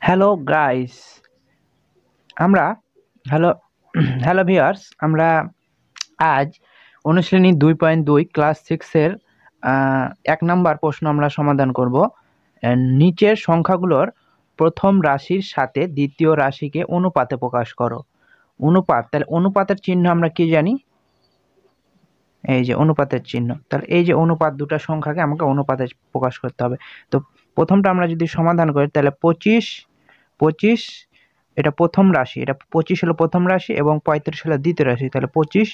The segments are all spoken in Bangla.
হ্যালো গাইস, আমরা হ্যালো হ্যালো ভিউয়ার্স। আমরা আজ অনুশীলনী 2.2 ক্লাস 6 এর 1 নম্বর প্রশ্ন আমরা সমাধান করব। নিচের সংখ্যাগুলোর প্রথম রাশির সাথে দ্বিতীয় রাশিকে অনুপাতে প্রকাশ করো। অনুপাত, তাহলে অনুপাতের চিহ্ন আমরা কি জানি? এই যে অনুপাতের চিহ্ন। তাহলে এই যে অনুপাত, দুটো সংখ্যাকে আমাকে অনুপাতে প্রকাশ করতে হবে। তো প্রথমটা আমরা যদি সমাধান করি তাহলে 25 এটা প্রথম রাশি, এটা 25 হলো প্রথম রাশি এবং 35 হলো দ্বিতীয় রাশি। তাহলে 25,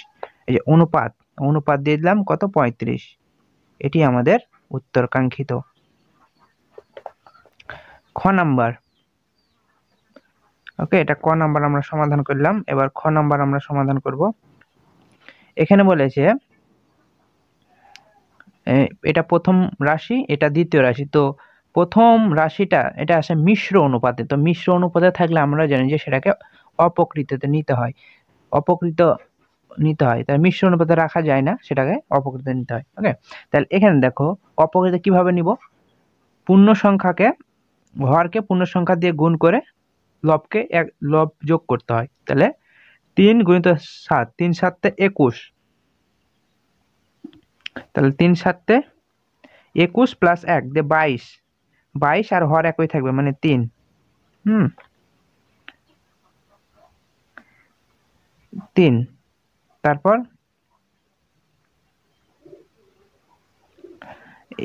এই যে অনুপাত, অনুপাত দিয়ে দিলাম কত, 35। এটি আমাদের উত্তর কাঙ্ক্ষিত। খ নাম্বার। ওকে, এটা ক নাম্বার আমরা সমাধান করলাম। এবার খ নাম্বার আমরা সমাধান করব। এখানে বলেছে এটা প্রথম রাশি, এটা দ্বিতীয় রাশি। তো প্রথম রাশিটা এটা আসে মিশ্র অনুপাতে। তো মিশ্র অনুপাতে থাকলে আমরা জানি যে সেটাকে অপকৃততে নিতে হয়, অপকৃত নিতে হয়। তাই মিশ্র অনুপাতে রাখা যায় না, সেটাকে অপকৃত নিতে হয়। ওকে, তাহলে এখানে দেখো অপকৃত কিভাবে নিব। পূর্ণ সংখ্যাকে, হরকে পূর্ণ সংখ্যা দিয়ে গুণ করে লবকে লব যোগ করতে হয়। তাহলে 3 গুণিত 7, 3 7 21। তাহলে 3 7 21 প্লাস 1 দিয়ে 22। 22 আর হর একই থাকবে মানে 3। হুম, 3। তারপর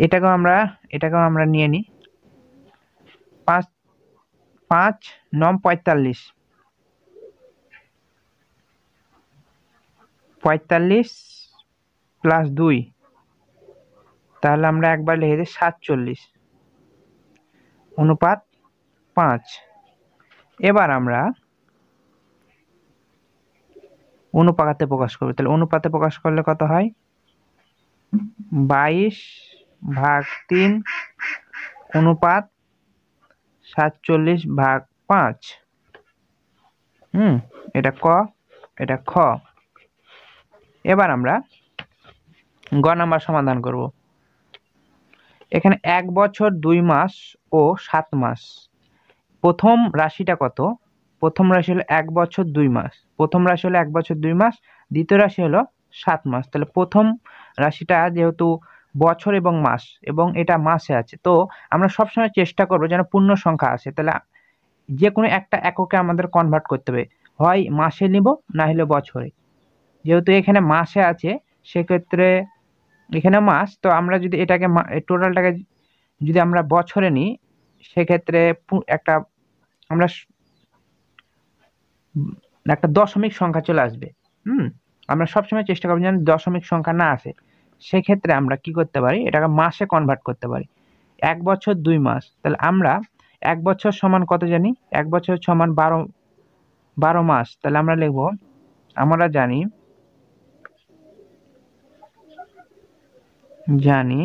এটাকেও আমরা নিয়ে নিই। 5 5 9 45, 45 প্লাস 2, তাহলে আমরা একবার লিখে দিই 47 অনুপাত 5। এবার আমরা অনুপাতে প্রকাশ করবো। তাহলে অনুপাতে প্রকাশ করলে কত হয়? 22/3 অনুপাত 47/5। এটা ক, এটা খ। এবার আমরা গ নাম্বার সমাধান করব। এখানে 1 বছর 2 মাস ও 7 মাস। প্রথম রাশিটা কত? প্রথম রাশি হলো 1 বছর 2 মাস। প্রথম রাশি হলো 1 বছর 2 মাস, দ্বিতীয় রাশি হলো 7 মাস। তাহলে প্রথম রাশিটা যেহেতু বছর এবং মাস এবং এটা মাসে আছে, তো আমরা সবসময় চেষ্টা করবো যেন পূর্ণ সংখ্যা আসে। তাহলে যে কোনো একটা এককে আমাদের কনভার্ট করতে হবে, হয় মাসে নিব না হলে বছরে। যেহেতু এখানে মাসে আছে সেক্ষেত্রে এখানে মাস, তো আমরা যদি এটাকে টোটালটাকে যদি আমরা বছরে নিই সেক্ষেত্রে একটা আমরা একটা দশমিক সংখ্যা চলে আসবে। আমরা সবসময় চেষ্টা করবো যেন দশমিক সংখ্যা না আসে। সেক্ষেত্রে আমরা কি করতে পারি, এটাকে মাসে কনভার্ট করতে পারি। 1 বছর 2 মাস, তাহলে আমরা 1 বছর সমান কত জানি? 1 বছর সমান 12 মাস। তাহলে আমরা লিখবো, আমরা জানি জানি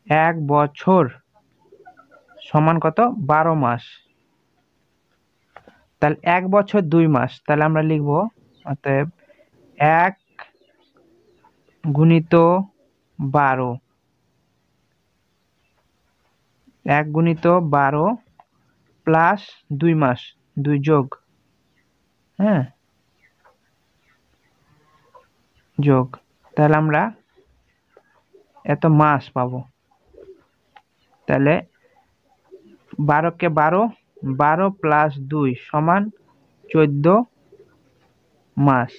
1 বছর সমান কত? 12 মাস। তাহলে 1 বছর 2 মাস, তাহলে আমরা লিখবো অতএব 1 গুণিত 12, 1 গুণিত 12 প্লাস 2 মাস, 2 যোগ, হ্যাঁ যোগ। তাহলে আমরা এত মাস পাবো। তাহলে 12 কে 12, 12 প্লাস 2 সমান 14 মাস।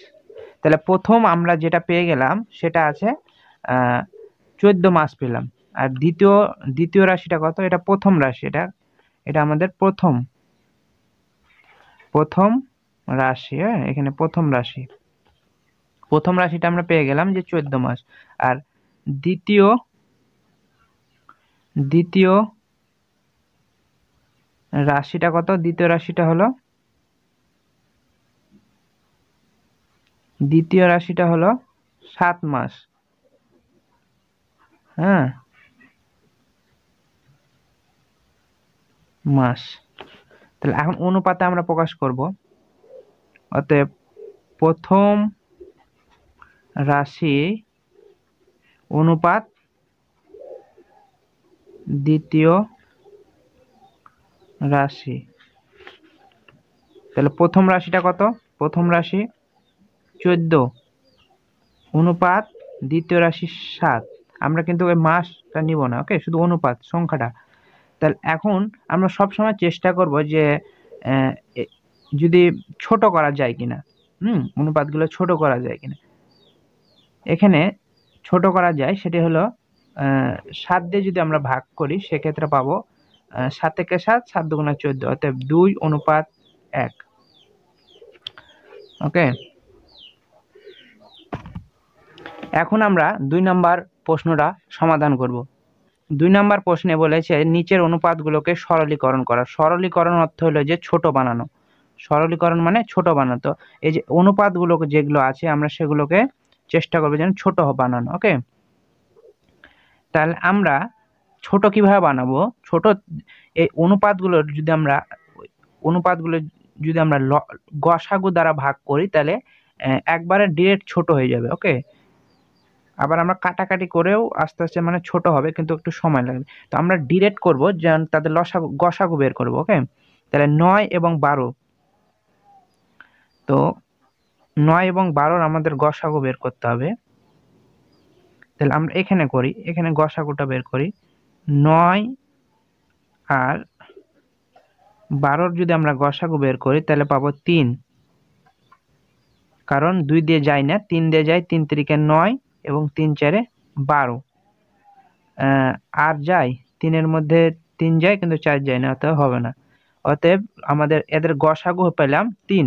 তাহলে প্রথম আমরা যেটা পেয়ে গেলাম সেটা আছে 14 মাস পেলাম। আর দ্বিতীয় রাশিটা কত? এটা প্রথম রাশি, এটা এটা আমাদের প্রথম রাশি। হ্যাঁ, এখানে প্রথম রাশিটা আমরা পেয়ে গেলাম যে 14 মাস। আর দ্বিতীয় দ্বিতীয় রাশিটা কত? দ্বিতীয় রাশিটা হলো 7 মাস। হ্যাঁ, মাস। তাহলে এখন অনুপাতে আমরা প্রকাশ করব। অতএব প্রথম রাশি অনুপাত দ্বিতীয় রাশি। তাহলে প্রথম রাশিটা কত? প্রথম রাশি 14 অনুপাত দ্বিতীয় রাশি 7। আমরা কিন্তু ওই মাসটা নিব না, ওকে, শুধু অনুপাত সংখ্যাটা। তাহলে এখন আমরা সবসময় চেষ্টা করব যে যদি ছোট করা যায় কিনা, অনুপাতগুলো ছোট করা যায় কিনা। এখানে ছোট করা যায়, সেটি হলো 7 দিয়ে যদি আমরা ভাগ করি সেক্ষেত্রে পাবো 7 একে 7, 7 দুগুণা 14, অতএব 2:1। ওকে, এখন আমরা 2 নাম্বার প্রশ্নটা সমাধান করব। 2 নাম্বার প্রশ্নে বলেছে নিচের অনুপাতগুলোকে সরলীকরণ করা। সরলীকরণ অর্থ হলো যে ছোট বানানো। সরলীকরণ মানে ছোট বানানো। তো এই যে অনুপাতগুলো যেগুলো আছে আমরা সেগুলোকে চেষ্টা করবো যেন ছোট বানানো। ওকে, তাহলে আমরা ছোট কিভাবে বানাবো? ছোট এই অনুপাতগুলো যদি আমরা গসাগু দ্বারা ভাগ করি তাহলে একবারে ডিরেক্ট ছোট হয়ে যাবে। ওকে, আবার আমরা কাটাকাটি করেও আস্তে আস্তে মানে ছোট হবে, কিন্তু একটু সময় লাগবে। তো আমরা ডিরেক্ট করব, যেন তাদের গসাগু বের করব। ওকে, তাহলে 9 এবং 12। তো 9 এবং 12 আমাদের গসাগু বের করতে হবে। তাহলে আমরা এখানে করি, এখানে গসাগুটা বের করি। 9 আর 12 যদি আমরা গসাগু বের করি তাহলে পাবো 3, কারণ 2 দিয়ে যায় না, 3 দিয়ে যায়। 3 3 9 এবং 3 4 12। আর যায় 3-এর মধ্যে 3 যায় কিন্তু 4 যায় না, অতএব হবে না। অতএব আমাদের এদের গসাগু পেলাম 3।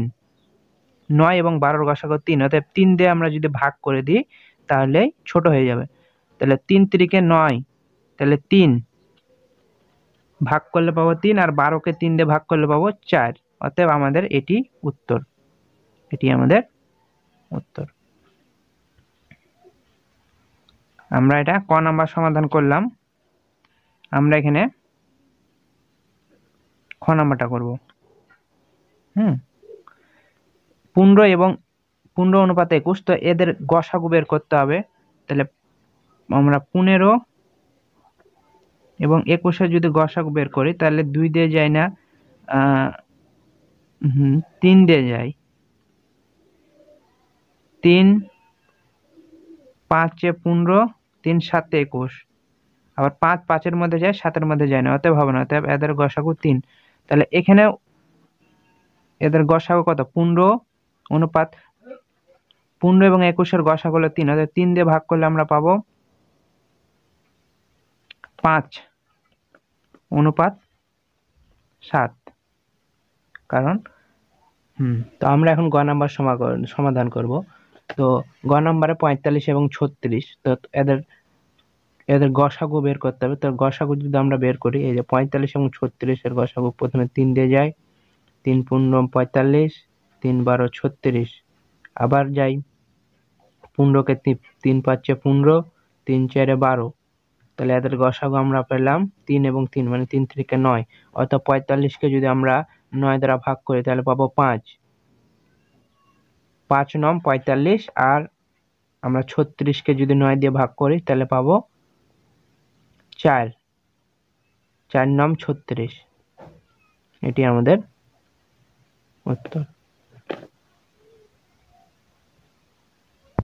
9 এবং 12-র গসাগু 3, অতএব 3 দিয়ে আমরা যদি ভাগ করে দিই তাহলে ছোট হয়ে যাবে। তাহলে 3 3 9, তাহলে 3 ভাগ করলে পাবো 3, আর 12-কে 3 দিয়ে ভাগ করলে পাবো 4। অতএব আমাদের এটি উত্তর। এটি আমাদের উত্তর। আমরা এটা ক নাম্বার সমাধান করলাম। আমরা এখানে খ নাম্বারটা করব। 15 এবং 15 অনুপাত 21, তো এদের গসাগু বের করতে হবে। তাহলে আমরা 15 এবং 21-এর যদি গসাগু বের করি তাহলে 2 দিয়ে যায় না, 3 দিয়ে যায়। 3 5 15, 3 7 21। আবার 5 5-এর মধ্যে যায়, 7-এর মধ্যে যায় না, অতএব হবে না। অতএব এদের গসাগু 3। তাহলে এখানে এদের গসাগু কত? 15 অনুপাত 15 এবং 21-এর গসাগু হলো 3, অতএব 3 দিয়ে ভাগ করলে আমরা পাবো 5 অনুপাত 7। কারণ তো আমরা এখন গ নাম্বার সমাধান করব। তো গ নাম্বারে 45 এবং 36, তো এদের গসাগু বের করতে হবে। তো গসাগু যদি আমরা বের করি, এই যে 45 এবং 36-এর গসাগু প্রথমে 3 দিয়ে যায়। 3 15 45, 3 12 36। আবার যাই, 15-কে 3 5 15, 3 4 12। তাহলে এদের গসাগু আমরা পেলাম 3 এবং 3, মানে 3 3 9। অর্থাৎ 45-কে যদি আমরা 9 দ্বারা ভাগ করি তাহলে পাবো 5। 5 9 45, আর আমরা 36-কে যদি 9 দিয়ে ভাগ করি তাহলে পাবো 4। 4 9 36। এটি আমাদের উত্তর।